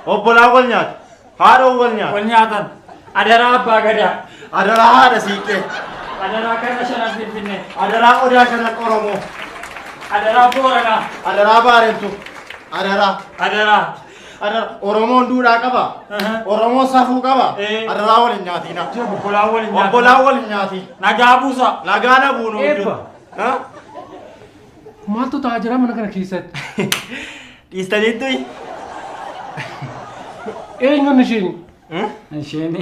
Obbolaa wal nyaata. Haadha wal nyaata. Wal nyaatan. Adaraa abbaa gadaa. Adaraa haadha siiqqee. Adaraa kana shanan Finfinnee. Adaraa odaa shanan Oromoo. Adaraa Booranaa. Adaraa Baarentu. Adaraa. Adaraa. Oromoon duudhaa qaba. Oromoon safuu qaba. Adaraa wal hin nyaatina. Obbolaa wal hin nyaatin. Obbolaa wal hin nyaatin. Nagaa buusa. Nagaa na buunu. Maaltu ta'aa jira mana kana keessatti? Dhiistaniittu. Eenyuun isheen? Isheen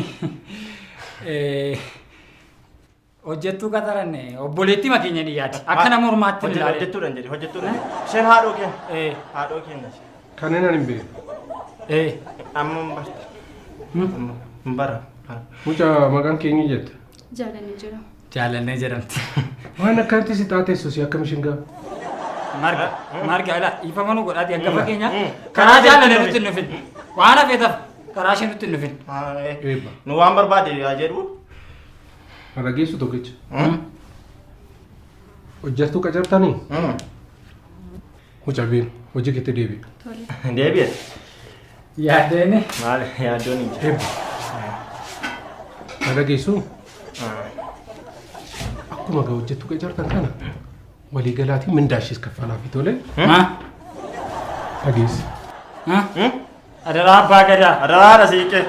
hojjettuu qaxaranne obboleettii makeenya dhiyyaati. Akka nama ormaatti hin ilaale. Hojjettuudhaan jedhe hojjettuudhaan. Isheen haadhoo keenya. Haadhoo keenya. Kanneen ani hin beeku. Amma hin barta. Hin bara. Mucaa maqaan keenyu jette? Jaalannee jedhama. Jaalannee jedhamti. Waan akkanatti si xaateessu si akkam ishin ga'a? Marga ala ifa manuu godhaati akka fakkeenya karaa jaalannee nutti hin dhufin. Waan hafeetaaf karaa ishee nutti hin dhufin. Eebba. Nu waan barbaade yaa jedhu. Mara geessu tokkicha. Hojjettuu qacartanii? Mucaa beenu hojii keetti deebi'a. Tole. Deebi'e. Yaaddeeni. Maal yaaddoon hin jiru. Eebba. Mara geessu? Akkuma gaa hojjettuu qacartan kana walii galaatiin mindaashis kaffalaa fi tole. Dhageessi. Adaraa abbaa gadaa. Adaraa haadha siiqqee.